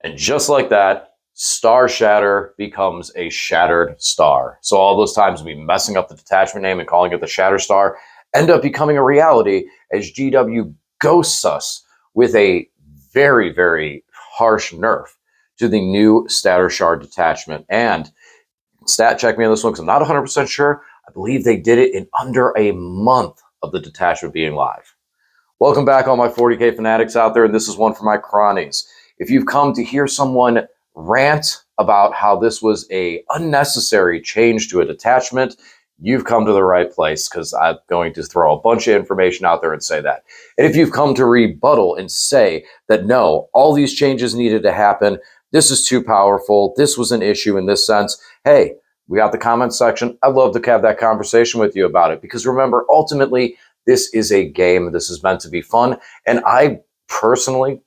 And just like that, Starshatter becomes a shattered star. So all those times of me messing up the detachment name and calling it the Shatter Star end up becoming a reality as GW ghosts us with a very, very harsh nerf to the new Starshatter detachment. And stat check me on this one because I'm not 100% sure. I believe they did it in under a month of the detachment being live. Welcome back, all my 40K fanatics out there, and this is one for my cronies. If you've come to hear someone rant about how this was a unnecessary change to a detachment, you've come to the right place, because I'm going to throw a bunch of information out there and say that. And if you've come to rebuttal and say that no, all these changes needed to happen, this is too powerful, this was an issue in this sense, hey, we got the comment section. I'd love to have that conversation with you about it, because remember, ultimately, this is a game. This is meant to be fun. And I personally,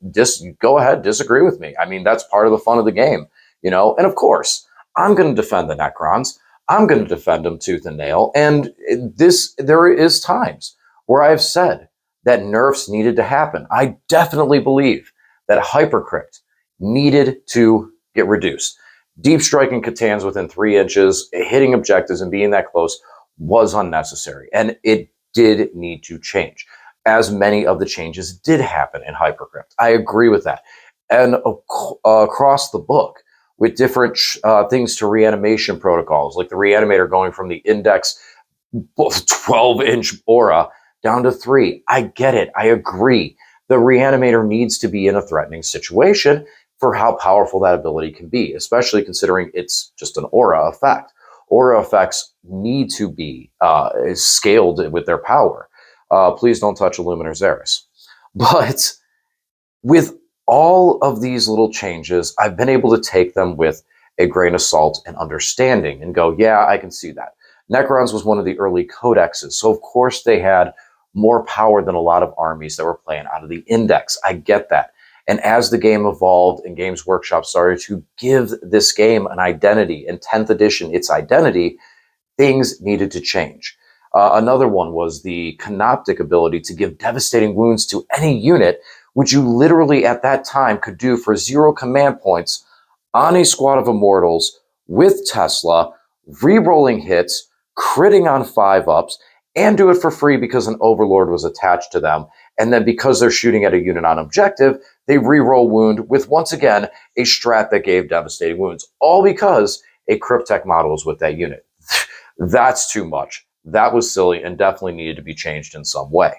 go ahead, disagree with me. I mean, that's part of the fun of the game, you know? And of course, I'm going to defend the Necrons. I'm going to defend them tooth and nail. And there is times where I've said that nerfs needed to happen. I definitely believe that Hypercrypt needed to get reduced. Deep striking Catans within 3 inches, hitting objectives and being that close was unnecessary. And it did need to change, as many of the changes did happen in Hypercrypt. I agree with that. And across the book, with different things to reanimation protocols, like the reanimator going from the index 12-inch aura down to 3. I get it. I agree. The reanimator needs to be in a threatening situation for how powerful that ability can be, especially considering it's just an aura effect. Aura effects need to be scaled with their power. Please don't touch Illuminor Xeris. But with all of these little changes, I've been able to take them with a grain of salt and understanding and go, yeah, I can see that. Necrons was one of the early codexes, so of course they had more power than a lot of armies that were playing out of the index. I get that. And as the game evolved and Games Workshop started to give this game an identity, in 10th edition, its identity, things needed to change. Another one was the Canoptic ability to give devastating wounds to any unit, which you literally at that time could do for 0 command points on a squad of Immortals with Tesla, re-rolling hits, critting on 5-ups, and do it for free because an Overlord was attached to them. And then because they're shooting at a unit on objective, they re-roll wound with, once again, a strat that gave devastating wounds. All because a Cryptek model is with that unit. That's too much. That was silly and definitely needed to be changed in some way.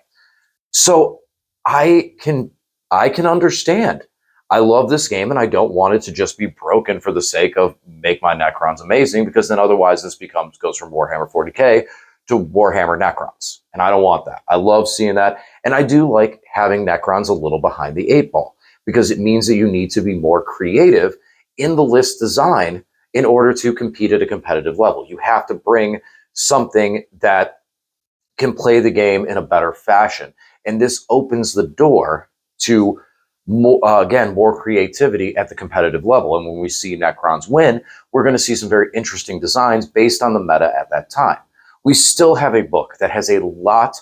So I can understand. I love this game and I don't want it to just be broken for the sake of make my Necrons amazing, because then otherwise this goes from Warhammer 40K to Warhammer Necrons. And I don't want that. I love seeing that. And I do like having Necrons a little behind the 8 ball, because it means that you need to be more creative in the list design in order to compete at a competitive level. You have to bring something that can play the game in a better fashion. And this opens the door to, more creativity at the competitive level. And when we see Necrons win, we're going to see some very interesting designs based on the meta at that time. We still have a book that has a lot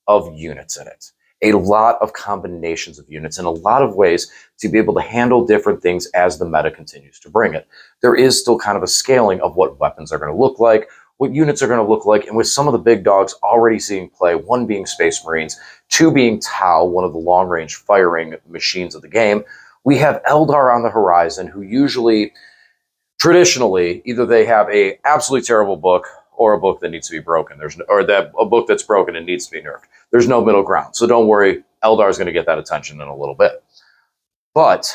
of units in it, a lot of combinations of units, and a lot of ways to be able to handle different things as the meta continues to bring it. There is still kind of a scaling of what weapons are going to look like, what units are going to look like, and with some of the big dogs already seeing play, 1 being Space Marines, 2 being Tau, one of the long-range firing machines of the game, we have Eldar on the horizon, who usually, traditionally, either they have a absolutely terrible book or a book that needs to be broken. A book that's broken and needs to be nerfed. There's no middle ground. So don't worry, Eldar is going to get that attention in a little bit. But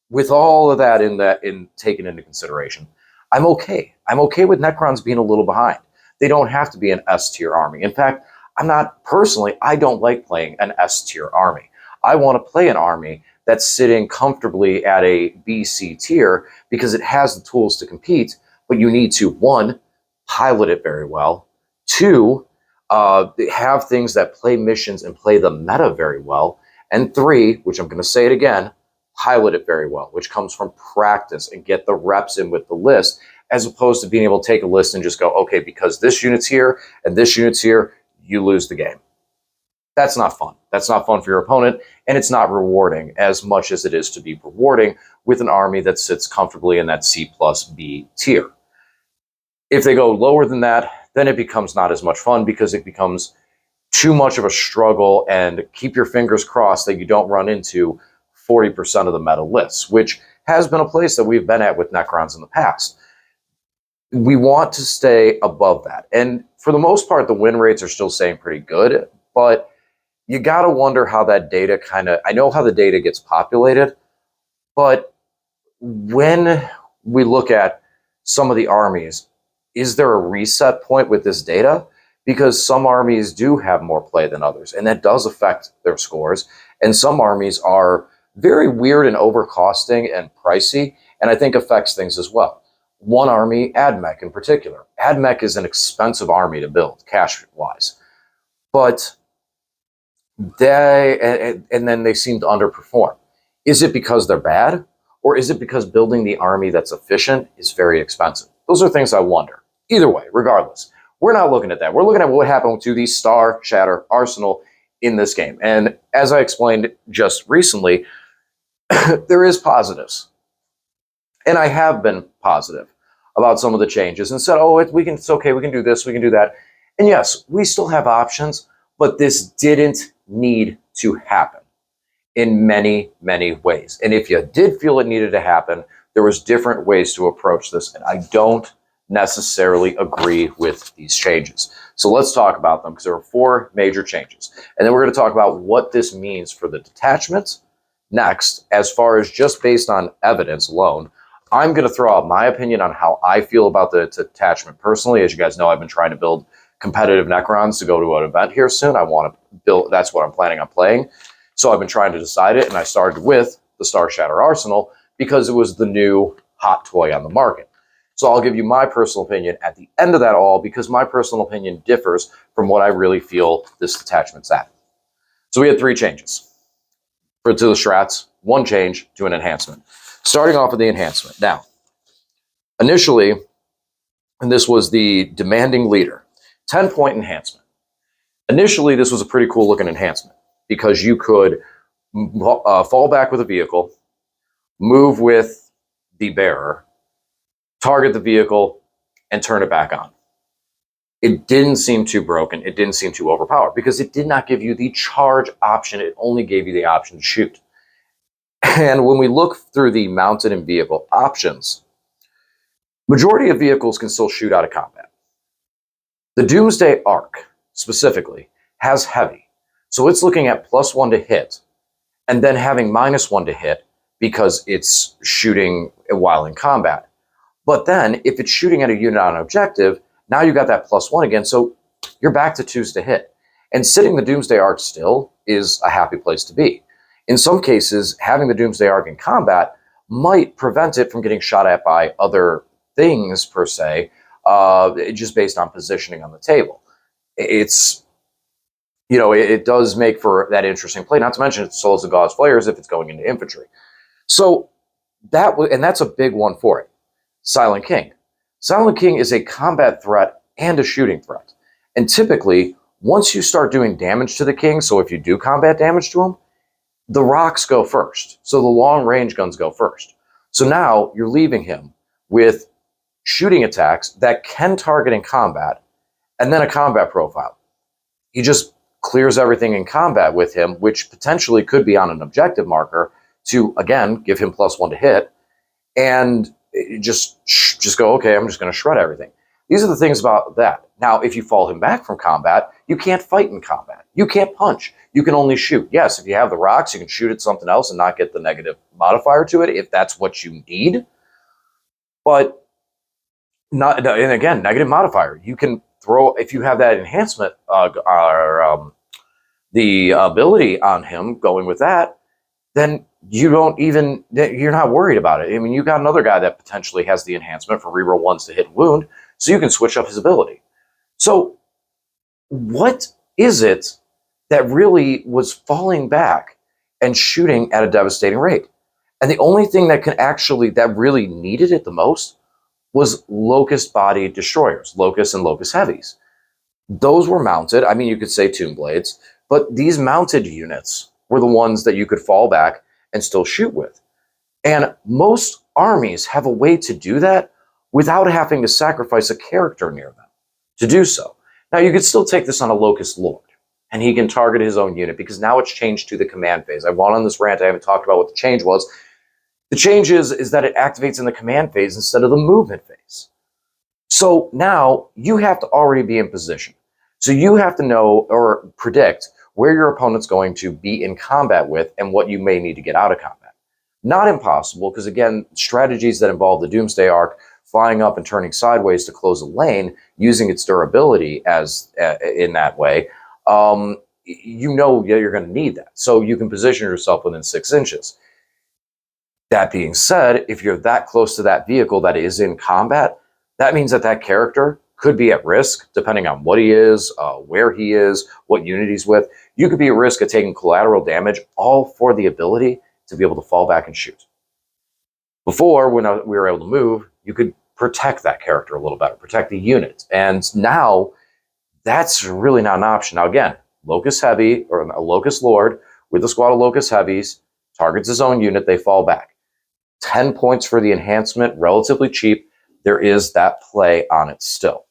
with all of that taken into consideration, I'm okay. I'm okay with Necrons being a little behind. They don't have to be an S-tier army. In fact, I don't like playing an S-tier army. I want to play an army that's sitting comfortably at a B-C tier because it has the tools to compete, but you need to, 1, pilot it very well, 2, have things that play missions and play the meta very well, and 3, which I'm going to say it again, pilot it very well, which comes from practice and get the reps in with the list, as opposed to being able to take a list and just go, okay, because this unit's here and this unit's here, you lose the game. That's not fun. That's not fun for your opponent, and it's not rewarding as much as it is to be rewarding with an army that sits comfortably in that C plus B tier. If they go lower than that, then it becomes not as much fun because it becomes too much of a struggle, and keep your fingers crossed that you don't run into 40% of the meta lists, which has been a place that we've been at with Necrons in the past. We want to stay above that. And for the most part, the win rates are still staying pretty good, but you got to wonder how that data I know how the data gets populated, but when we look at some of the armies, is there a reset point with this data? Because some armies do have more play than others, and that does affect their scores. And some armies are very weird and overcosting and pricey, and I think affects things as well. One army, AdMech in particular. AdMech is an expensive army to build, cash-wise. But and then they seem to underperform. Is it because they're bad? Or is it because building the army that's efficient is very expensive? Those are things I wonder. Either way, regardless, we're not looking at that. We're looking at what happened to the Starshatter arsenal in this game. And as I explained just recently, there is positives. And I have been positive about some of the changes and said, oh, it's okay, we can do this, we can do that. And yes, we still have options, but this didn't need to happen in many, many ways. And if you did feel it needed to happen, there was different ways to approach this. And I don't necessarily agree with these changes. So let's talk about them, because there are 4 major changes. And then we're going to talk about what this means for the detachments. Next, as far as just based on evidence alone, I'm going to throw out my opinion on how I feel about the detachment personally. As you guys know, I've been trying to build competitive Necrons to go to an event here soon. I want to build, that's what I'm planning on playing. So I've been trying to decide it, and I started with the Starshatter Arsenal because it was the new hot toy on the market. So I'll give you my personal opinion at the end of that all, because my personal opinion differs from what I really feel this detachment's at. So we had 3 changes to the strats, 1 change to an enhancement. Starting off with the enhancement. Now, initially, and this was the demanding leader, 10-point enhancement. Initially, this was a pretty cool looking enhancement because you could fall back with a vehicle, move with the bearer, target the vehicle, and turn it back on. It didn't seem too broken. It didn't seem too overpowered because it did not give you the charge option. It only gave you the option to shoot. And when we look through the mounted and vehicle options, majority of vehicles can still shoot out of combat. The Doomsday Arc, specifically, has heavy. So it's looking at +1 to hit, and then having -1 to hit because it's shooting while in combat. But then, if it's shooting at a unit on objective, now you got that +1 again, so you're back to 2s to hit. And sitting the Doomsday Arc still is a happy place to be. In some cases, having the Doomsday Arc in combat might prevent it from getting shot at by other things, per se, just based on positioning on the table. It's, you know, it does make for that interesting play, not to mention it slows the Gauze Flayers if it's going into infantry. So that's a big one for it. Silent King. Silent King is a combat threat and a shooting threat. And typically, once you start doing damage to the king, so if you do combat damage to him, the rocks go first. So the long range guns go first. So now you're leaving him with shooting attacks that can target in combat, and then a combat profile. He just clears everything in combat with him, which potentially could be on an objective marker to, again, give him +1 to hit, and just go, okay, I'm just going to shred everything. These are the things about that. Now, if you fall him back from combat, you can't fight in combat. You can't punch. You can only shoot. Yes, if you have the rocks, you can shoot at something else and not get the negative modifier to it if that's what you need. But not, and again, negative modifier. You can throw, if you have that enhancement, the ability on him going with that, then you're not worried about it. I mean, you got another guy that potentially has the enhancement for reroll 1s to hit and wound, so you can switch up his ability. So what is it that really was falling back and shooting at a devastating rate? And the only thing that really needed it the most was Locust body destroyers, Locust and Locust heavies. Those were mounted. I mean, you could say Tomb Blades, But these mounted units were the ones that you could fall back and still shoot with. And most armies have a way to do that without having to sacrifice a character near them to do so. Now, you could still take this on a Locust Lord, and he can target his own unit, because now it's changed to the command phase. I've gone on this rant. I haven't talked about what the change was. The change is that it activates in the command phase instead of the movement phase. So now you have to already be in position. So you have to know or predict where your opponent's going to be in combat with and what you may need to get out of combat. Not impossible, because again, strategies that involve the Doomsday Arc, flying up and turning sideways to close a lane, using its durability as in that way, you know you're going to need that. So you can position yourself within 6 inches. That being said, if you're that close to that vehicle that is in combat, that means that that character could be at risk, depending on what he is, where he is, what unit he's with. You could be at risk of taking collateral damage, all for the ability to be able to fall back and shoot. Before, when we were able to move, you could protect that character a little better, protect the unit. And now, that's really not an option. Now again, Locust Heavy, or a Locust Lord, with a squad of Locust Heavies, targets his own unit, they fall back. 10 points for the enhancement, relatively cheap. There is that play on it still.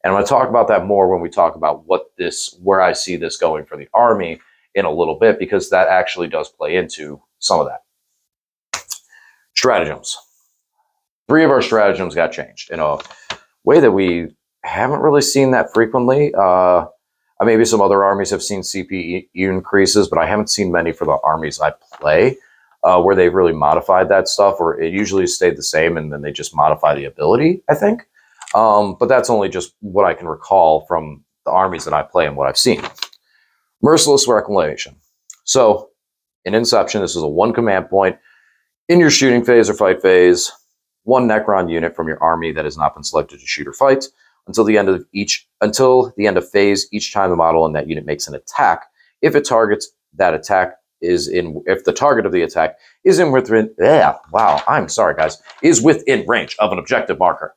And I'm going to talk about that more when we talk about where I see this going for the army in a little bit, because that actually does play into some of that. Stratagems. 3 of our stratagems got changed in a way that we haven't really seen that frequently. Maybe some other armies have seen CP increases, but I haven't seen many for the armies I play where they've really modified that stuff, or it usually stayed the same and then they just modify the ability, I think. But that's only just what I can recall from the armies that I play and what I've seen. Merciless Reclamation. So in Inception, this is a 1 command point. In your shooting phase or fight phase, 1 Necron unit from your army that has not been selected to shoot or fight until the end of phase. Each time the model in that unit makes an attack, if the target of the attack is within range of an objective marker,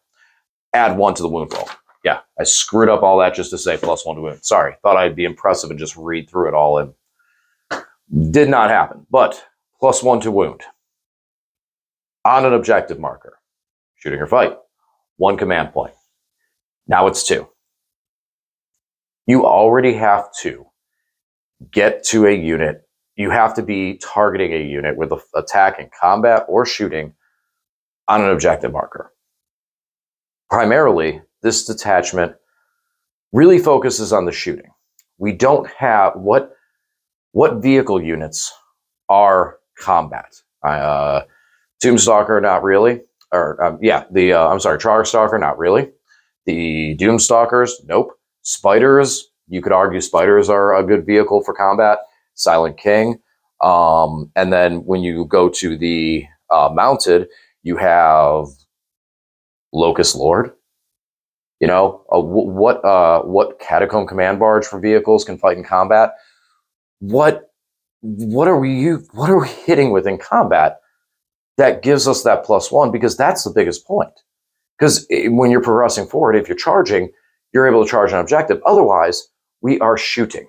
add 1 to the wound roll. Yeah, I screwed up all that just to say +1 to wound. Sorry, thought I'd be impressive and just read through it all, and did not happen. But +1 to wound on an objective marker, shooting or fight, 1 command point. Now it's 2. You already have to get to a unit. You have to be targeting a unit with an attack in combat or shooting on an objective marker. Primarily, this detachment really focuses on the shooting. We don't have what vehicle units are combat. Doomstalker, not really. Trogstalker, not really. The Doomstalkers, nope. Spiders, you could argue spiders are a good vehicle for combat. Silent King. And then when you go to the mounted, you have Locust Lord. You know, what Catacomb Command Barge for vehicles can fight in combat? What are we hitting with in combat that gives us that +1? Because that's the biggest point. Because when you're progressing forward, if you're charging, you're able to charge an objective. Otherwise, we are shooting.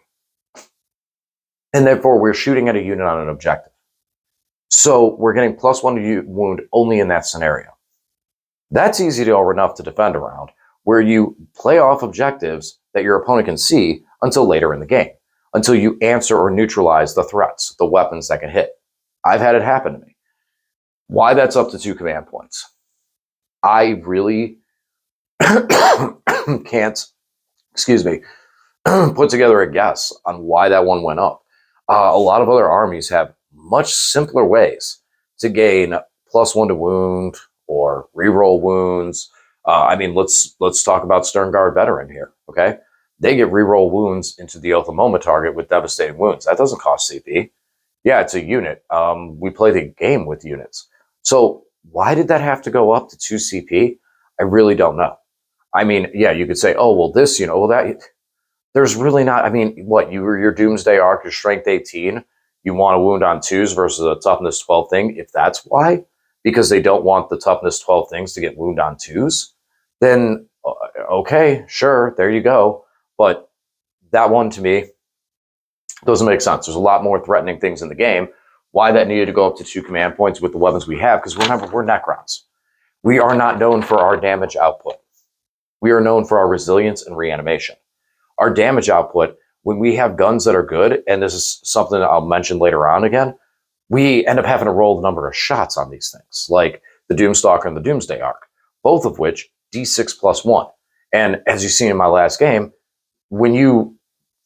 And therefore, we're shooting at a unit on an objective. So we're getting +1 to wound only in that scenario. That's easy enough to defend around, where you play off objectives that your opponent can see until later in the game, until you answer or neutralize the threats, the weapons that can hit. I've had it happen to me. Why that's up to 2 command points? I really can't, put together a guess on why that one went up. A lot of other armies have much simpler ways to gain +1 to wound or reroll wounds. Let's talk about Sternguard Veteran here, okay? They get reroll wounds into the Oath of Moma target with devastating wounds. That doesn't cost CP. Yeah, it's a unit. We play the game with units. So why did that have to go up to 2 CP? I really don't know. I mean, yeah, you could say, oh, well, this, that. There's really not, your Doomsday Arc, your Strength 18, you want a wound on 2s versus a Toughness 12 thing. If that's why, because they don't want the Toughness 12 things to get wound on 2s, then okay, sure, there you go. But that one to me, Doesn't make sense. There's a lot more threatening things in the game. Why that needed to go up to 2 command points with the weapons we have? Because remember, we're Necrons. We are not known for our damage output. We are known for our resilience and reanimation. Our damage output, when we have guns that are good, and this is something I'll mention later on again, we end up having to roll the number of shots on these things, like the Doomstalker and the Doomsday Arc, both of which D6 plus 1. And as you see in my last game, when you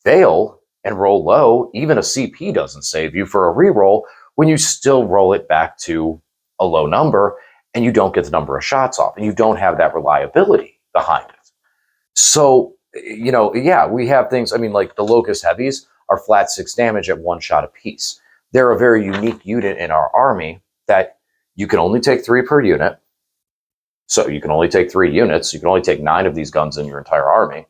fail and roll low, even a CP doesn't save you for a reroll when you still roll it back to a low number and you don't get the number of shots off and you don't have that reliability behind it. So, yeah, we have things, I mean, like the Locust Heavies are flat 6 damage at 1 shot apiece. They're a very unique unit in our army that you can only take 3 per unit. So you can only take 3 units. You can only take 9 of these guns in your entire army.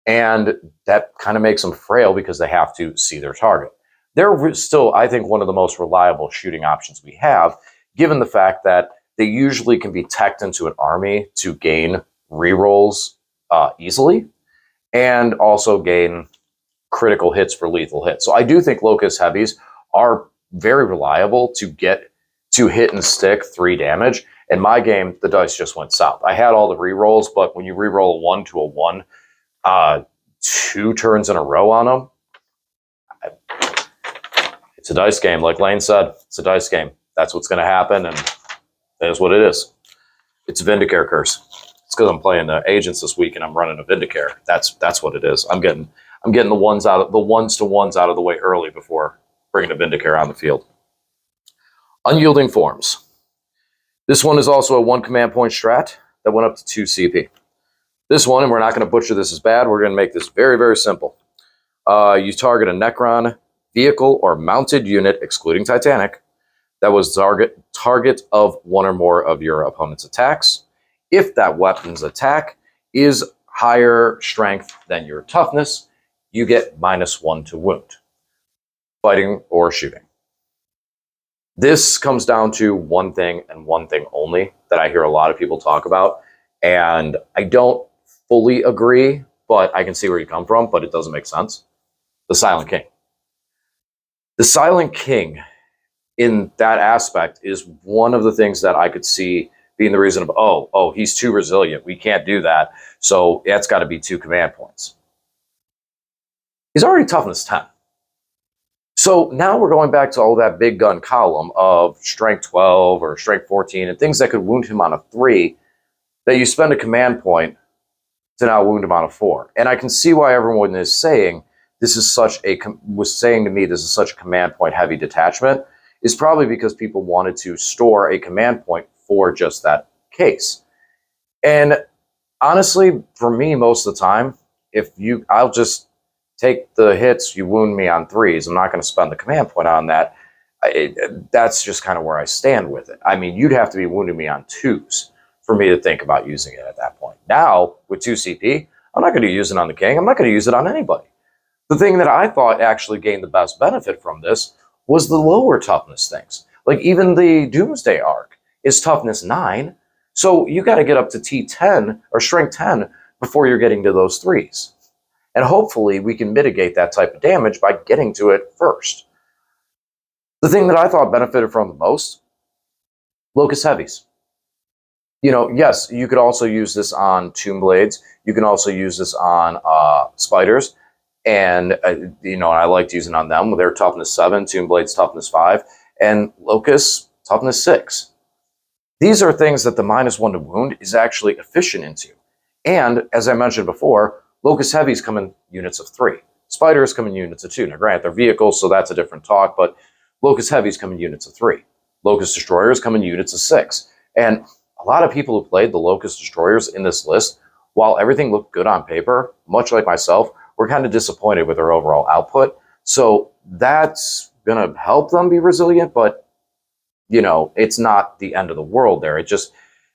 And that kind of makes them frail because they have to see their target. They're still, I think, one of the most reliable shooting options we have, given the fact that they usually can be teched into an army to gain rerolls easily and also gain critical hits for lethal hits. So I do think Locust Heavies are very reliable to get to hit and stick 3 damage. In my game, the dice just went south. I had all the rerolls, but when you reroll a 1 to a 1, 2 turns in a row on them, it's a dice game. Like Lane said, it's a dice game. That's what's going to happen, and that is what it is. It's a Vindicare curse. It's because I'm playing the agents this week and I'm running a Vindicare. That's what it is. I'm getting the ones to ones out of the way early before bringing a Vindicare on the field. Unyielding Forms. This one is also a 1 command point strat that went up to 2 CP. This one, and we're not going to butcher this as bad, we're going to make this very, very simple. You target a Necron vehicle or mounted unit, excluding Titanic, that was target of 1 or more of your opponent's attacks. If that weapon's attack is higher strength than your toughness, you get -1 to wound, fighting or shooting. This comes down to one thing and one thing only that I hear a lot of people talk about, and I don't fully agree, but I can see where you come from, but it doesn't make sense. The Silent King. The Silent King, in that aspect, is one of the things that I could see being the reason of, oh, he's too resilient. We can't do that. So that's got to be 2 command points. He's already toughness 10. So now we're going back to all that big gun column of strength 12 or strength 14 and things that could wound him on a 3 that you spend a command point to now wound him on a 4. And I can see why everyone is saying this is such a command point heavy detachment, is probably because people wanted to store a command point for just that case. And honestly, for me, most of the time, I'll just take the hits, you wound me on 3s. I'm not going to spend the command point on that. That's just kind of where I stand with it. I mean, you'd have to be wounding me on 2s for me to think about using it at that point. Now, with 2 CP, I'm not going to use it on the King. I'm not going to use it on anybody. The thing that I thought actually gained the best benefit from this was the lower toughness things. Like even the Doomsday Arc is toughness 9. So you got to get up to T10 or strength 10 before you're getting to those 3s. And hopefully we can mitigate that type of damage by getting to it first. The thing that I thought benefited from the most, Locust Heavies. Yes, you could also use this on Tomb Blades. You can also use this on Spiders. And, I liked using on them. They're toughness 7, Tomb Blades toughness 5, and Locust toughness 6. These are things that the -1 to wound is actually efficient into. And, as I mentioned before, Locust Heavies come in units of 3. Spiders come in units of 2. Now, granted, they're vehicles, so that's a different talk, but Locust Heavies come in units of 3. Locust Destroyers come in units of 6. And a lot of people who played the Locust Destroyers in this list, while everything looked good on paper, much like myself, were kind of disappointed with their overall output. So that's going to help them be resilient, but, it's not the end of the world there. It just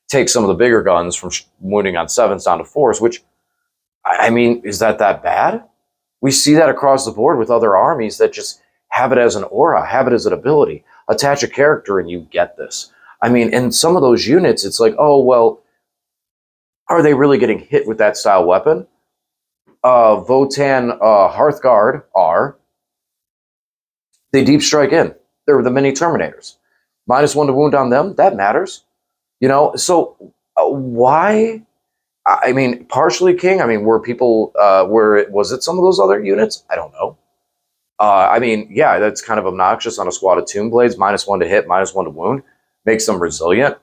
takes some of the bigger guns from wounding on 7s down to 4s, which, I mean, is that bad? We see that across the board with other armies that just have it as an aura, have it as an ability, attach a character and you get this. I mean, in some of those units, it's like, oh, well, are they really getting hit with that style weapon? Votan Hearthguard are. They deep strike in. They're the mini Terminators. -1 to wound on them, that matters. So why? I mean, partially King. I mean, were people, was it some of those other units? I don't know. I mean, yeah, that's kind of obnoxious on a squad of Tomb Blades. -1 to hit, -1 to wound. Makes them resilient.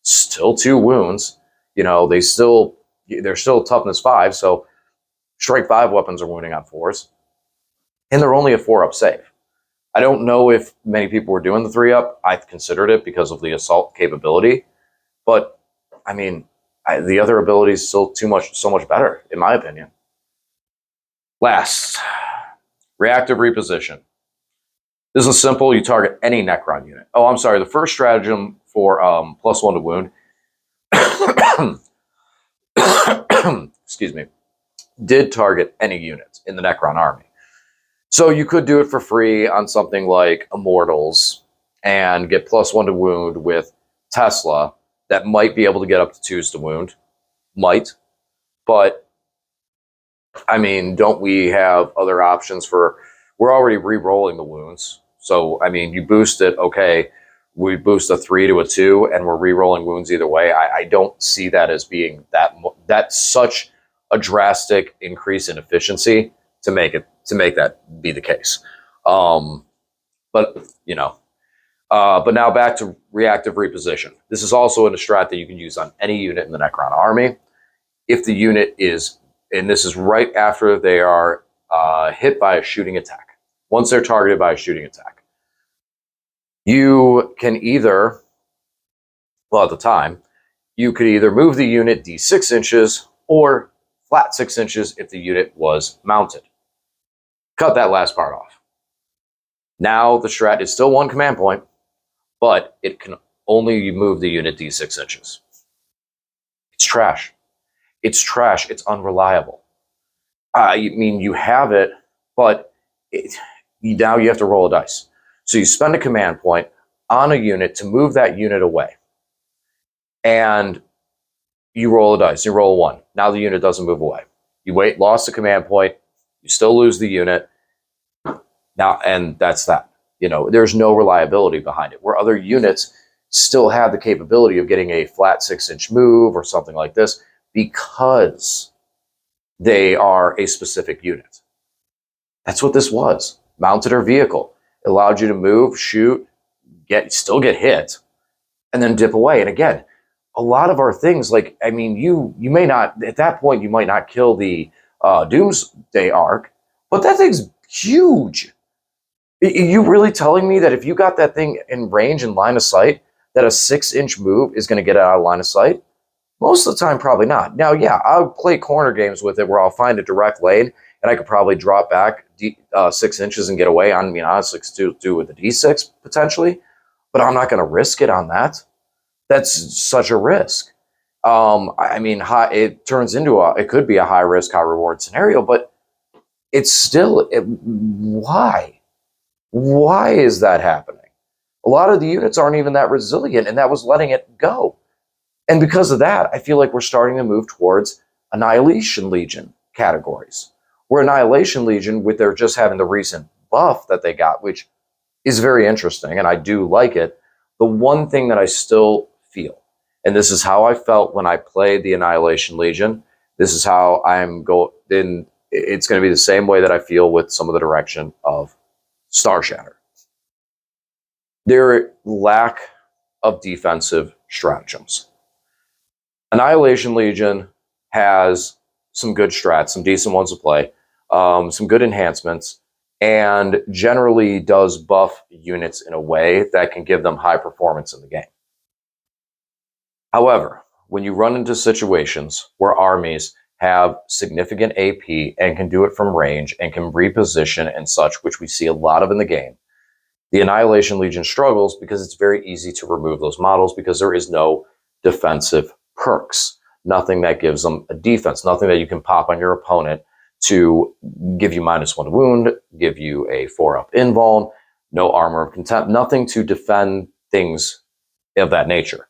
Still 2 wounds. They're still toughness 5, so strike 5 weapons are wounding on 4s. And they're only a 4-up save. I don't know if many people were doing the 3-up. I considered it because of the assault capability. But, I mean, the other ability is still so much better, in my opinion. Last, reactive reposition. This is simple. You target any Necron unit. Oh, I'm sorry. The first stratagem for +1 to wound, excuse me, did target any unit in the Necron army. So you could do it for free on something like Immortals and get +1 to wound with Tesla that might be able to get up to 2s to wound. Might. But, I mean, don't we have other options for... We're already re-rolling the wounds. So, I mean, you boost it, okay, we boost a 3 to a 2, and we're re-rolling wounds either way. I don't see that as being that's such a drastic increase in efficiency to make that be the case. But now back to reactive reposition. This is also in a strat that you can use on any unit in the Necron army. If the unit is, and this is right after they are hit by a shooting attack. Once they're targeted by a shooting attack, you can either, well, at the time, you could either move the unit d6 inches or flat 6 inches if the unit was mounted. Cut that last part off. Now the strat is still 1 command point, but it can only move the unit d6 inches. It's trash. It's trash. It's unreliable. I mean, you have it, but now you have to roll a dice. So you spend a command point on a unit to move that unit away. And you roll a dice. You roll a 1. Now the unit doesn't move away. You lost a command point. You still lose the unit. Now, and that's that. There's no reliability behind it. Where other units still have the capability of getting a flat 6-inch move or something like this because they are a specific unit. That's what this was. Mounted or vehicle. It allowed you to move, shoot, still get hit, and then dip away. And again, a lot of our things, like, I mean, you may not, at that point, you might not kill the Doomsday Arc, but that thing's huge. Are you really telling me that if you got that thing in range and line of sight, that a 6-inch move is going to get out of line of sight? Most of the time, probably not. Now, yeah, I'll play corner games with it where I'll find a direct lane and I could probably drop back 6 inches and get away. I mean, honestly, do with the D6 potentially, but I'm not going to risk it on that. That's such a risk. I mean, it turns into it could be a high risk, high reward scenario, but it's still, why? Why is that happening? A lot of the units aren't even that resilient, and that was letting it go. And because of that, I feel like we're starting to move towards Annihilation Legion categories. Where Annihilation Legion, with their just having the recent buff that they got, which is very interesting, and I do like it, the one thing that I still feel, and this is how I felt when I played the Annihilation Legion, this is how I'm going, then it's going to be the same way that I feel with some of the direction of Starshatter. Their lack of defensive stratagems. Annihilation Legion has some good strats, some decent ones to play, some good enhancements, and generally does buff units in a way that can give them high performance in the game. However, when you run into situations where armies have significant AP and can do it from range and can reposition and such, which we see a lot of in the game, the Annihilation Legion struggles because it's very easy to remove those models because there is no defensive perks. Nothing that gives them a defense, nothing that you can pop on your opponent to give you -1 to wound, give you a 4-up invuln, no armor of contempt, nothing to defend things of that nature.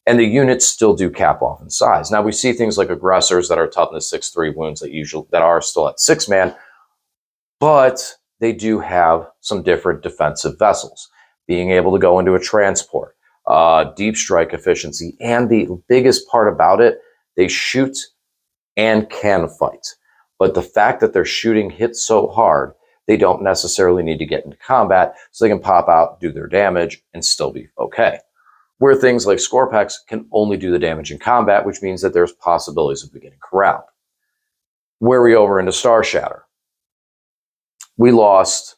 And the units still do cap off in size. Now we see things like aggressors that are toughness 6-3 wounds that are still at 6-man, but they do have some different defensive vessels. Being able to go into a transport, deep strike efficiency, and the biggest part about it, they shoot and can fight. But the fact that their shooting hits so hard, they don't necessarily need to get into combat, so they can pop out, do their damage, and still be okay. Where things like Scorpex can only do the damage in combat, which means that there's possibilities of getting corralled. Where we over into Starshatter, we lost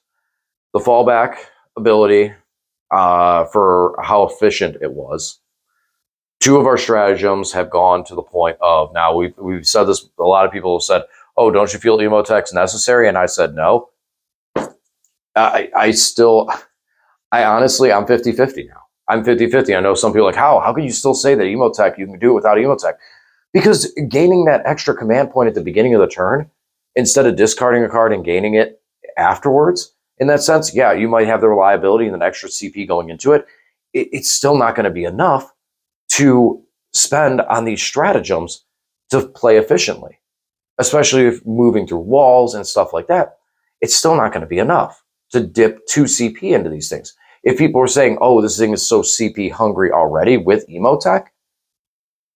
the fallback ability for how efficient it was. Two of our stratagems have gone to the point of, now we've said this, a lot of people have said, oh, don't you feel Emotech's necessary? And I said no. I honestly, I'm 50-50 now. I'm 50-50. I know some people are like, how can you still say that Emotech, you can do it without Emotech? Because gaining that extra command point at the beginning of the turn, instead of discarding a card and gaining it afterwards, in that sense, yeah, you might have the reliability and an extra CP going into it. It's still not going to be enough to spend on these stratagems to play efficiently, especially if moving through walls and stuff like that. It's still not going to be enough to dip 2 CP into these things. If people are saying, oh, this thing is so CP hungry already with Emotech,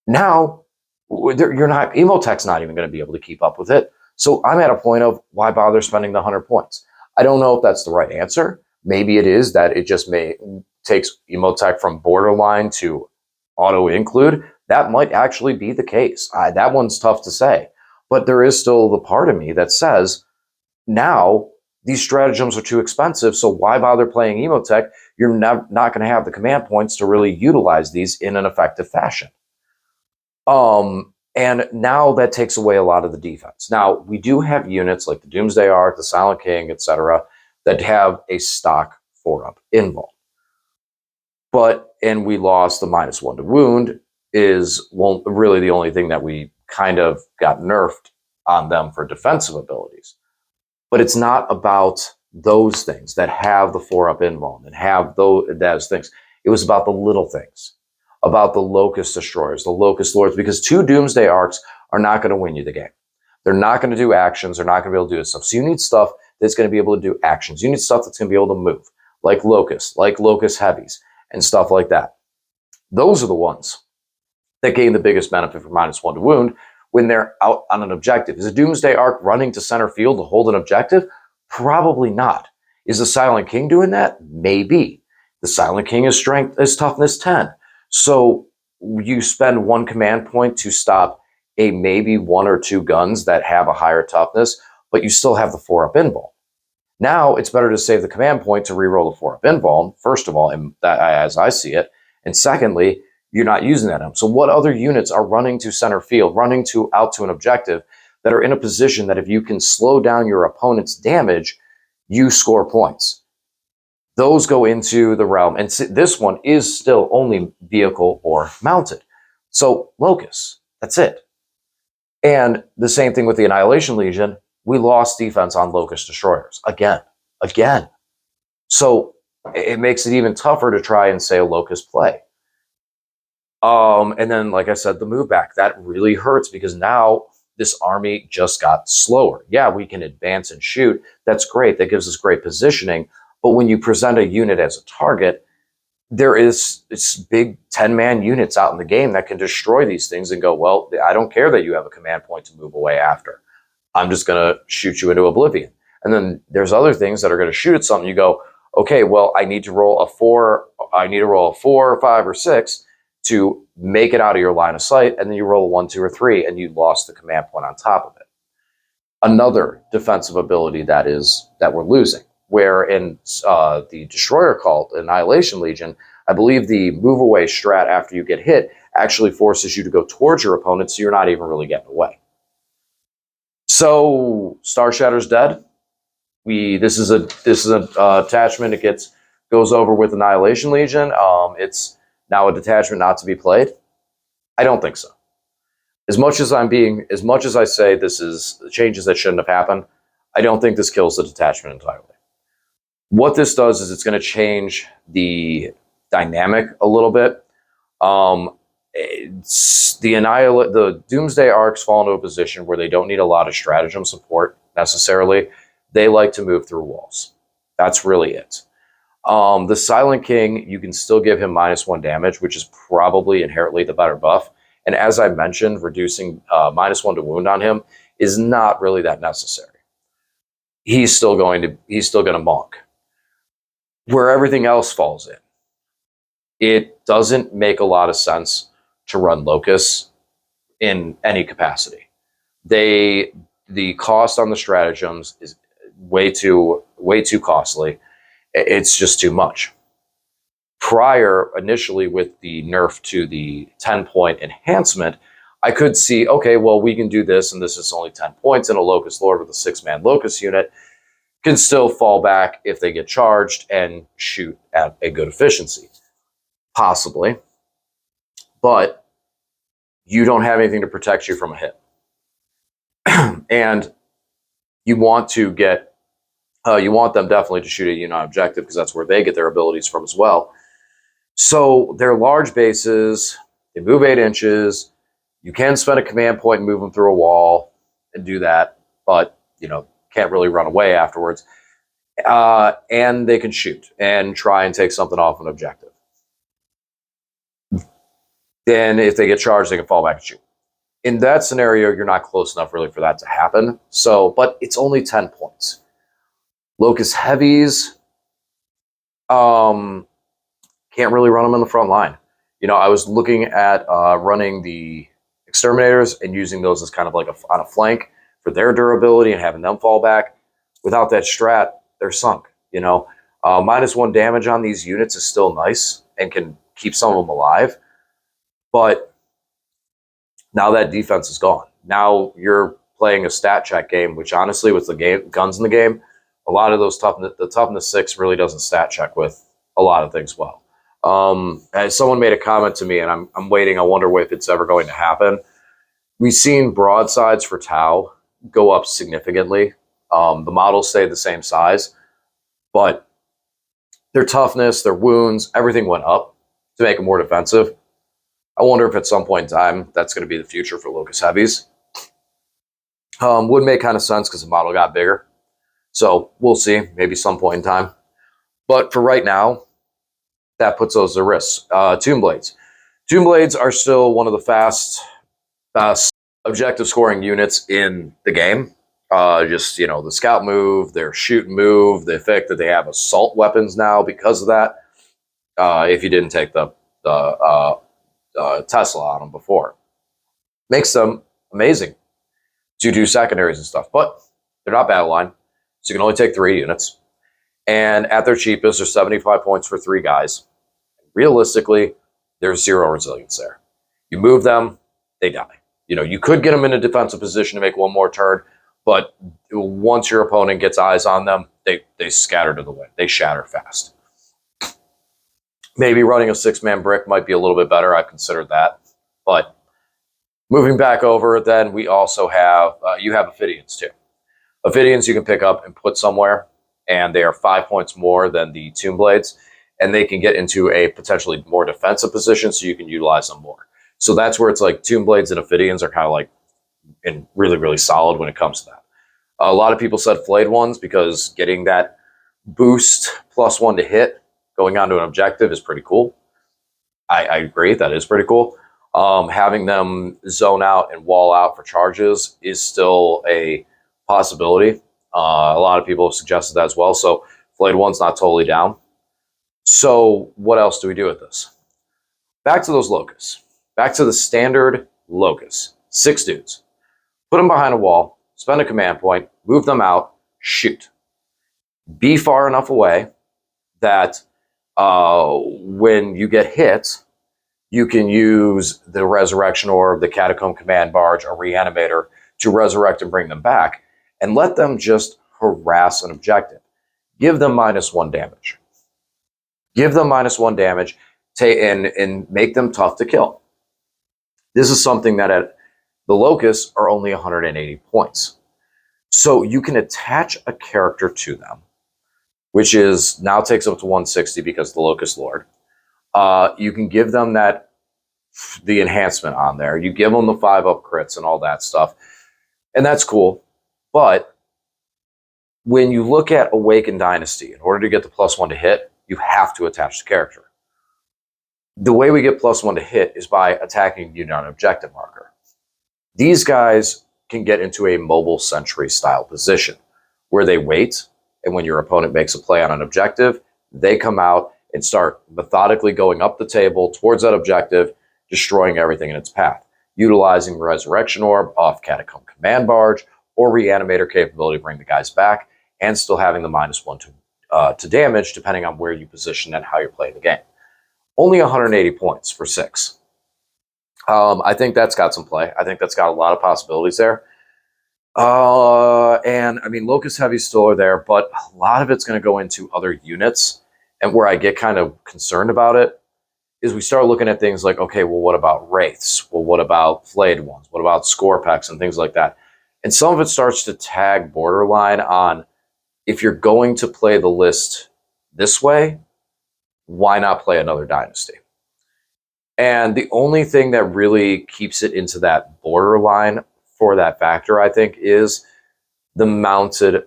now Emotech's not even going to be able to keep up with it. So I'm at a point of, why bother spending the 100 points? I don't know if that's the right answer. Maybe it is that it just takes Emotech from borderline to auto include. That might actually be the case. That one's tough to say. But there is still the part of me that says, now these stratagems are too expensive, so why bother playing Emotech? You're not going to have the command points to really utilize these in an effective fashion. And now that takes away a lot of the defense. Now, we do have units like the Doomsday Ark, the Silent King, etc., that have a stock 4-up invuln. And we lost the -1 to wound is really the only thing that we kind of got nerfed on them for defensive abilities. But it's not about those things that have the 4-up invuln and have those things. It was about the little things, about the Locust Destroyers, the Locust Lords, because 2 Doomsday Arcs are not going to win you the game. They're not going to do actions. They're not going to be able to do this stuff. So you need stuff that's going to be able to do actions. You need stuff that's going to be able to move, like Locust Heavies, and stuff like that. Those are the ones that gain the biggest benefit from -1 to wound when they're out on an objective. Is a Doomsday Arc running to center field to hold an objective? Probably not. Is the Silent King doing that? Maybe. The Silent King is toughness 10. So you spend 1 command point to stop a maybe 1 or 2 guns that have a higher toughness, but you still have the 4-up invuln. Now it's better to save the command point to reroll the 4-up invuln, first of all, as I see it. And secondly, you're not using that. So what other units are running to center field, running out to an objective, that are in a position that if you can slow down your opponent's damage, you score points? Those go into the realm. And this one is still only vehicle or mounted. So Locust, that's it. And the same thing with the Annihilation Legion. We lost defense on Locust Destroyers again. So it makes it even tougher to try and say a Locust play. And then, like I said, the move back, that really hurts because now this army just got slower. Yeah, we can advance and shoot. That's great. That gives us great positioning. But when you present a unit as a target, it's big 10-man units out in the game that can destroy these things and go, well, I don't care that you have a command point to move away after. I'm just going to shoot you into oblivion. And then there's other things that are going to shoot at something. You go, okay, well, I need to roll a 4. I need to roll a 4, 5, or 6 to make it out of your line of sight. And then you roll a 1, 2, or 3, and you lost the command point on top of it. Another defensive ability that we're losing, where in the Destroyer Cult, Annihilation Legion, I believe the move away strat after you get hit actually forces you to go towards your opponent, so you're not even really getting away. So Starshatter's dead. This is an attachment. It goes over with Annihilation Legion. It's now a detachment not to be played. I don't think so. As much as I say this is changes that shouldn't have happened, I don't think this kills the detachment entirely. What this does is it's going to change the dynamic a little bit. The Doomsday Arcs fall into a position where they don't need a lot of stratagem support necessarily. They like to move through walls. That's really it. The Silent King, you can still give him -1 damage, which is probably inherently the better buff. And as I mentioned, reducing -1 to wound on him is not really that necessary. He's still going to bonk. Where everything else falls in, it doesn't make a lot of sense to run locusts in any capacity. The cost on the stratagems is way too costly. It's just too much. Initially with the nerf to the 10-point enhancement, I could see, okay, well, we can do this, and this is only 10 points, and a Locust Lord with a 6-man Locust unit can still fall back if they get charged and shoot at a good efficiency. Possibly. But you don't have anything to protect you from a hit. And you want to get, you want them definitely to shoot at you on objective, because that's where they get their abilities from as well. So they're large bases, they move 8 inches. You can spend a command point and move them through a wall and do that, but can't really run away afterwards. And they can shoot and try and take something off an objective. Then if they get charged, they can fall back and shoot. In that scenario, you're not close enough really for that to happen. So, but it's only 10 points. Locust Heavies, can't really run them in the front line. I was looking at running the Exterminators and using those as kind of like on a flank for their durability and having them fall back. Without that strat, they're sunk. -1 damage on these units is still nice and can keep some of them alive. But now that defense is gone. Now you're playing a stat check game, which honestly, with the guns in the game, a lot of those the toughness 6 really doesn't stat check with a lot of things well. As someone made a comment to me, and I'm waiting. I wonder if it's ever going to happen. We've seen broadsides for Tau go up significantly. The models stay the same size, but their toughness, their wounds, everything went up to make them more defensive. I wonder if at some point in time that's going to be the future for Locust Heavies. Would make kind of sense because the model got bigger. So we'll see, maybe some point in time. But for right now, that puts those at risk. Tomb Blades. Tomb Blades are still one of the best objective scoring units in the game. Just, the scout move, their shoot move, the fact that they have assault weapons now because of that. If you didn't take the Tesla on them before. Makes them amazing to do secondaries and stuff, but they're not battle line, so you can only take 3 units. And at their cheapest, they're 75 points for 3 guys. Realistically, there's 0 resilience there. You move them, they die. You could get them in a defensive position to make 1 more turn, but once your opponent gets eyes on them, they scatter to the wind. They shatter fast. Maybe running a 6-man brick might be a little bit better. I've considered that. But moving back over, then we also have, you have Ophidians too. Ophidians you can pick up and put somewhere, and they are 5 points more than the Tomb Blades, and they can get into a potentially more defensive position, so you can utilize them more. So that's where it's like Tomb Blades and Ophidians are kind of like in really, really solid when it comes to that. A lot of people said Flayed Ones because getting that boost +1 to hit going on to an objective is pretty cool. I agree, that is pretty cool. Having them zone out and wall out for charges is still a possibility. A lot of people have suggested that as well, so Flayed One's not totally down. So what else do we do with this? Back to those locusts. Back to the standard locusts. 6 dudes. Put them behind a wall, spend a command point, move them out, shoot. Be far enough away that when you get hit, you can use the Resurrection Orb, the Catacomb Command Barge, a Reanimator to resurrect and bring them back, and let them just harass an objective. Give them -1 damage. Give them -1 damage and make them tough to kill. This is something that at the Locusts are only 180 points. So you can attach a character to them, which is now takes up to 160 because of the Locust Lord. You can give them the enhancement on there. You give them the 5-up crits and all that stuff. And that's cool. But when you look at Awakened Dynasty, in order to get the +1 to hit, you have to attach the character. The way we get +1 to hit is by attacking unit on objective marker. These guys can get into a mobile sentry style position where they wait, and when your opponent makes a play on an objective, they come out and start methodically going up the table towards that objective, destroying everything in its path, utilizing Resurrection Orb off Catacomb Command Barge or Reanimator capability to bring the guys back, and still having the -1 to damage, depending on where you position and how you're playing the game. Only 180 points for 6. I think that's got some play. I think that's got a lot of possibilities there. And I mean, Locust Heavies still are there, but a lot of it's going to go into other units. And where I get kind of concerned about it is we start looking at things like, okay, well, what about Wraiths? Well, what about Flayed Ones? What about Scorpex and things like that? And some of it starts to tag borderline on, if you're going to play the list this way, why not play another Dynasty? And the only thing that really keeps it into that borderline for that factor, I think, is the mounted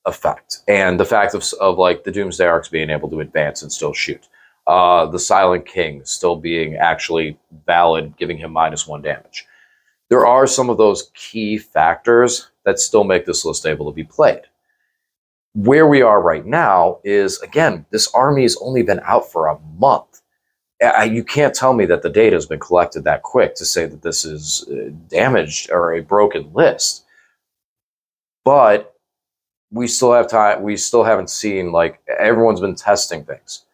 effect and the fact of like the Doomsday Arcs being able to advance and still shoot. The Silent King still being actually valid, giving him -1 damage. There are some of those key factors that still make this list able to be played. Where we are right now is, again, this army has only been out for a month. You can't tell me that the data has been collected that quick to say that this is damaged or a broken list. But we still have time. We still haven't seen, like, everyone's been testing things.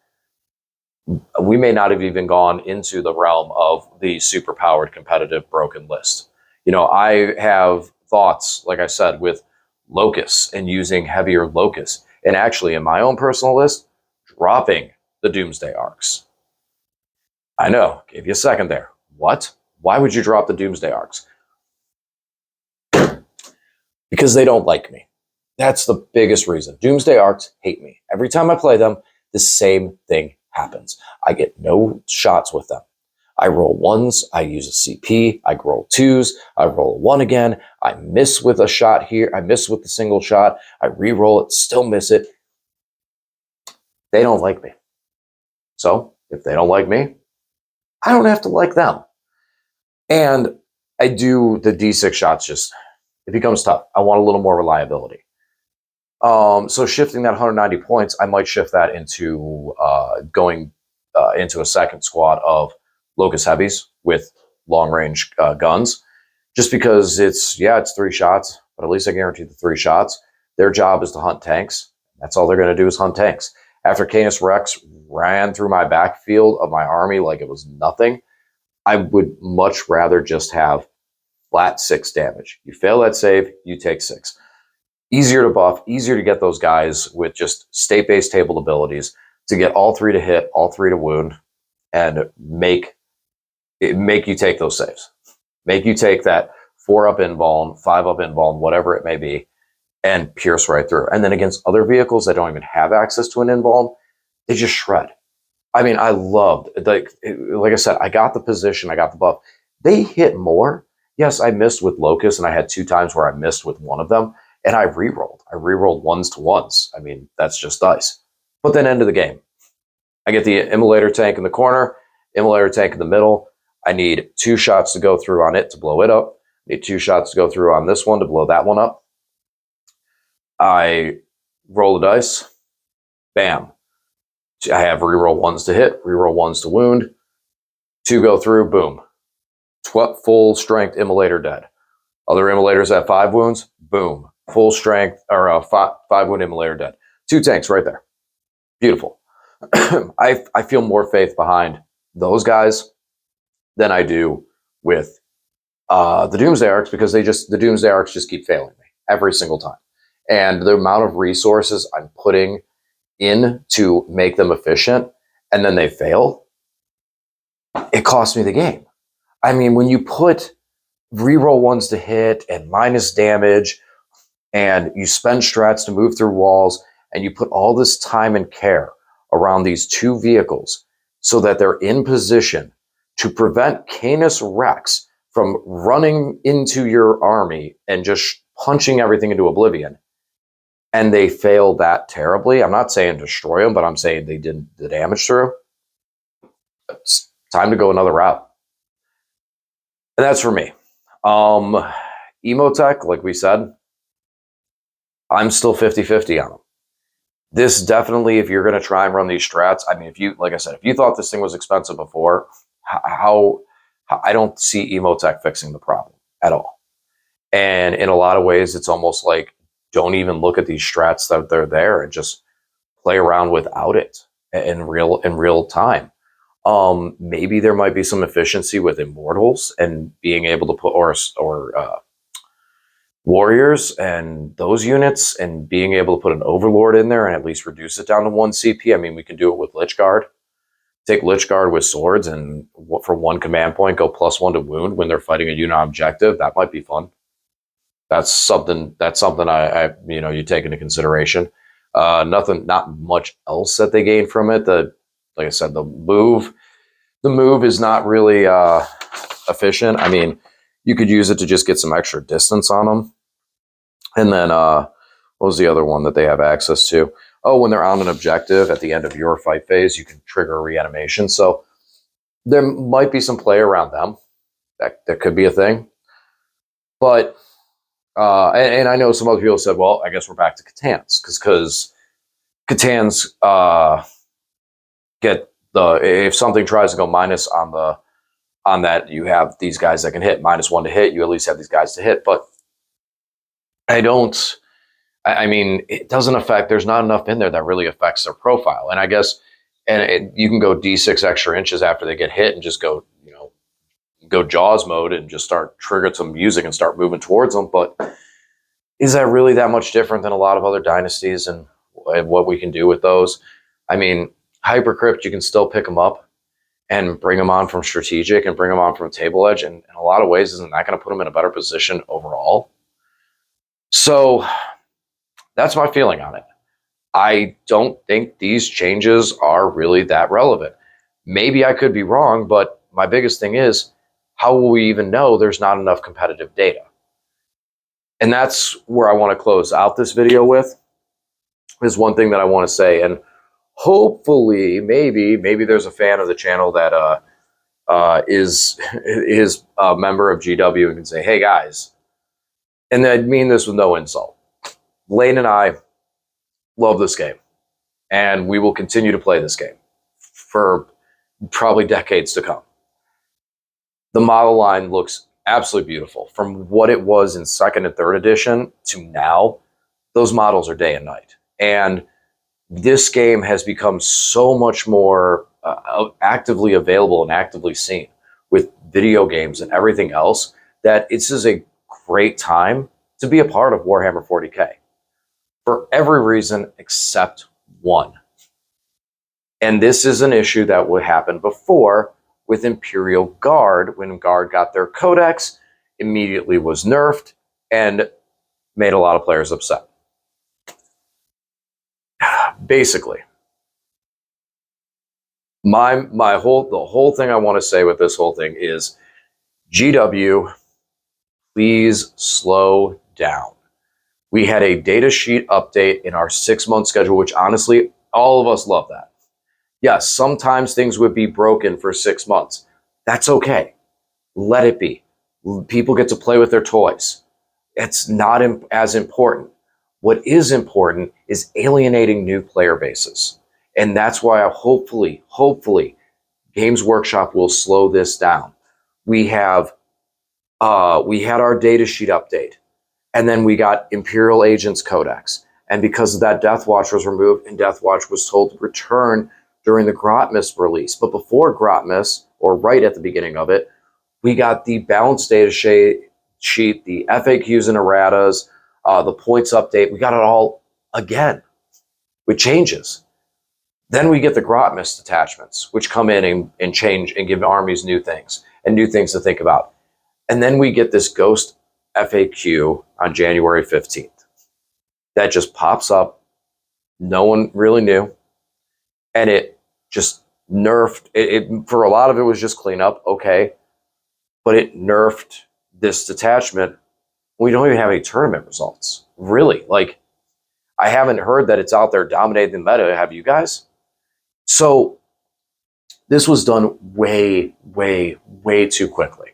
We may not have even gone into the realm of the super powered competitive broken list. You know, I have thoughts, like I said, with Locusts and using heavier Locusts. And actually, in my own personal list, dropping the Doomsday Arcs. I know, gave you a second there. What? Why would you drop the Doomsday Arcs? Because they don't like me. That's the biggest reason. Doomsday Arcs hate me. Every time I play them, the same thing happens. I get no shots with them. I roll 1s, I use a CP, I roll 2s, I roll a 1 again, I miss with a shot here, I miss with the single shot, I re-roll it, still miss it. They don't like me. So, if they don't like me, I don't have to like them. And I do the D6 shots, just, it becomes tough. I want a little more reliability. So shifting that 190 points, I might shift that into going into a second squad of Locust Heavies with long range guns, just because it's 3 shots, but at least I guarantee the 3 shots. Their job is to hunt tanks. That's all they're going to do is hunt tanks. After Canis Rex ran through my backfield of my army like it was nothing, I would much rather just have flat 6 damage. You fail that save, you take 6. Easier to buff, easier to get those guys with just state-based tabled abilities to get all 3 to hit, all 3 to wound, and make you take those saves. Make you take that 4 up invuln, 5 up invuln, whatever it may be, and pierce right through. And then against other vehicles that don't even have access to an invuln, they just shred. I mean, I loved, like I said, I got the position, I got the buff. They hit more. Yes, I missed with Locust, and I had 2 times where I missed with one of them, and I re-rolled. I re-rolled 1s to 1s. I mean, that's just dice. But then end of the game. I get the Immolator tank in the corner, Immolator tank in the middle. I need 2 shots to go through on it to blow it up. I need 2 shots to go through on this one to blow that one up. I roll the dice. Bam. I have reroll 1s to hit, reroll 1s to wound. 2 go through, boom. Full strength Immolator dead. Other Immolators have 5 wounds, boom. Full strength, or 5 wound Immolator dead. 2 tanks right there. Beautiful. I feel more faith behind those guys than I do with the Doomsday Arcs, because the Doomsday Arcs just keep failing me every single time. And the amount of resources I'm putting in to make them efficient, and then they fail, it costs me the game. I mean, when you put reroll 1s to hit and minus damage, and you spend strats to move through walls, and you put all this time and care around these 2 vehicles so that they're in position to prevent Canis Rex from running into your army and just punching everything into oblivion, and they fail that terribly, I'm not saying destroy them, but I'm saying they did the damage through, it's time to go another route. And that's for me. Emotech, like we said, I'm still 50-50 on them. This definitely, if you're going to try and run these strats, I mean, if you, like I said, if you thought this thing was expensive before, how I don't see Emotech fixing the problem at all. And in a lot of ways, it's almost like don't even look at these strats that they're there and just play around without it in real time. Maybe there might be some efficiency with immortals and being able to put or warriors and those units and being able to put an overlord in there and at least reduce it down to 1 CP. I mean, we can do it with Lich Guard. Take Lich Guard with swords and for 1 command point, go +1 to wound when they're fighting a unit objective. That might be fun. That's something I you take into consideration. Not much else that they gain from it. Like I said, the move is not really efficient. I mean, you could use it to just get some extra distance on them. And then what was the other one that they have access to? Oh, when they're on an objective at the end of your fight phase, you can trigger a reanimation. So there might be some play around them. That could be a thing. But and I know some other people said, well, I guess we're back to Catan's because Catan's get if something tries to go minus on that, you have these guys that can hit -1 to hit. You at least have these guys to hit. But I mean, it doesn't affect. There's not enough in there that really affects their profile. And I guess, you can go D6 extra inches after they get hit and just go, go Jaws mode and just start trigger some music and start moving towards them. But is that really that much different than a lot of other dynasties and what we can do with those? I mean, Hypercrypt, you can still pick them up and bring them on from strategic and bring them on from table edge. And in a lot of ways, isn't that going to put them in a better position overall? So that's my feeling on it. I don't think these changes are really that relevant. Maybe I could be wrong, but my biggest thing is, how will we even know there's not enough competitive data? And that's where I want to close out this video with, is one thing that I want to say. And hopefully, maybe there's a fan of the channel that is a member of GW and can say, hey guys, and I mean this with no insult, Lane and I love this game, and we will continue to play this game for probably decades to come. The model line looks absolutely beautiful. From what it was in 2nd and 3rd edition to now, those models are day and night. And this game has become so much more actively available and actively seen with video games and everything else, that this is a great time to be a part of Warhammer 40K for every reason except one. And this is an issue that would happen before with Imperial Guard. When Guard got their codex, immediately was nerfed and made a lot of players upset. Basically, the whole thing I want to say with this whole thing is, GW, please slow down. We had a data sheet update in our 6-month schedule, which honestly, all of us love that. Yes, sometimes things would be broken for 6 months. That's okay. Let it be. People get to play with their toys. It's not as important. What is important is alienating new player bases. And that's why hopefully, Games Workshop will slow this down. We had our data sheet update, and then we got Imperial Agents Codex. And because of that, Deathwatch was removed, and Deathwatch was told to return during the grotmas release. But before grotmas, or right at the beginning of it, we got the balanced data sheet, the FAQs and erratas, the points update. We got it all again with changes. Then we get the grotmas detachments, which come in and change and give armies new things and new things to think about. And then we get this Ghost FAQ on January 15th. That just pops up. No one really knew. And it just nerfed. For a lot of it was just cleanup, okay. But it nerfed this detachment. We don't even have any tournament results, really. Like, I haven't heard that it's out there dominating the meta. Have you guys? So this was done way, way, way too quickly.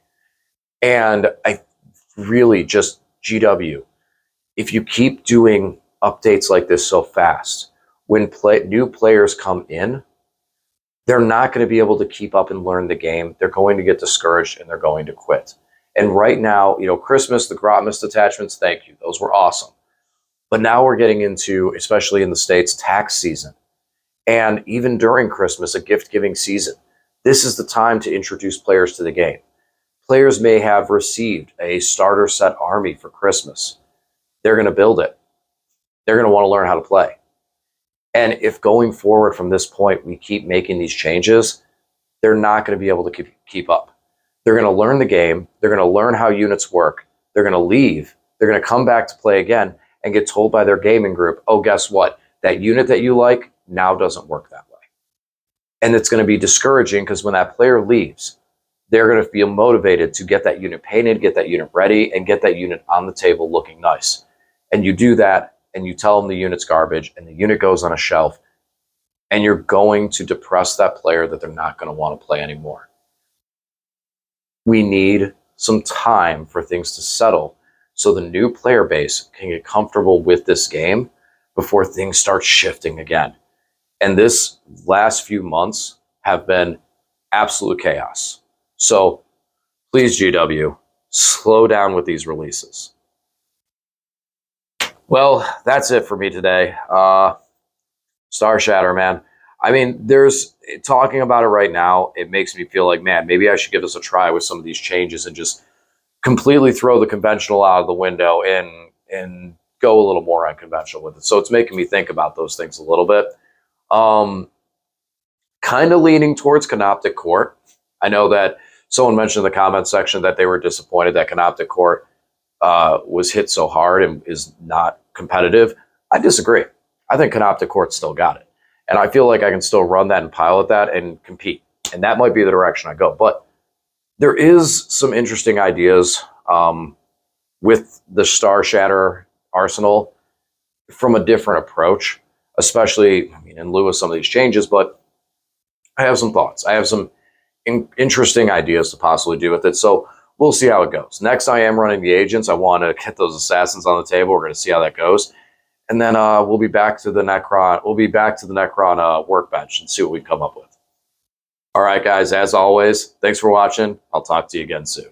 And I really just, GW, if you keep doing updates like this so fast, when new players come in, they're not going to be able to keep up and learn the game. They're going to get discouraged and they're going to quit. And right now, Christmas, the grotmas detachments, thank you. Those were awesome. But now we're getting into, especially in the States, tax season. And even during Christmas, a gift-giving season. This is the time to introduce players to the game. Players may have received a starter set army for Christmas. They're going to build it. They're going to want to learn how to play. And if going forward from this point, we keep making these changes, they're not going to be able to keep up. They're going to learn the game. They're going to learn how units work. They're going to leave. They're going to come back to play again and get told by their gaming group, oh, guess what? That unit that you like now doesn't work that way. And it's going to be discouraging because when that player leaves, they're going to feel motivated to get that unit painted, get that unit ready, and get that unit on the table looking nice. And you do that, and you tell them the unit's garbage, and the unit goes on a shelf, and you're going to depress that player that they're not going to want to play anymore. We need some time for things to settle so the new player base can get comfortable with this game before things start shifting again. And this last few months have been absolute chaos. So please, GW, slow down with these releases. Well, that's it for me today. Starshatter, man. I mean, there's talking about it right now, it makes me feel like, man, maybe I should give this a try with some of these changes and just completely throw the conventional out of the window and go a little more unconventional with it. So it's making me think about those things a little bit. Kind of leaning towards Canoptic Court. I know that someone mentioned in the comment section that they were disappointed that Canoptic Court was hit so hard and is not competitive. I disagree. I think Canoptic Court still got it. And I feel like I can still run that and pilot that and compete. And that might be the direction I go. But there is some interesting ideas with the Starshatter arsenal from a different approach, especially, in lieu of some of these changes. But I have some thoughts. I have some interesting ideas to possibly do with it. So we'll see how it goes. Next, I am running the agents. I want to get those assassins on the table. We're going to see how that goes. And then we'll be back to the Necron. We'll be back to the Necron workbench and see what we come up with. All right, guys, as always, thanks for watching. I'll talk to you again soon.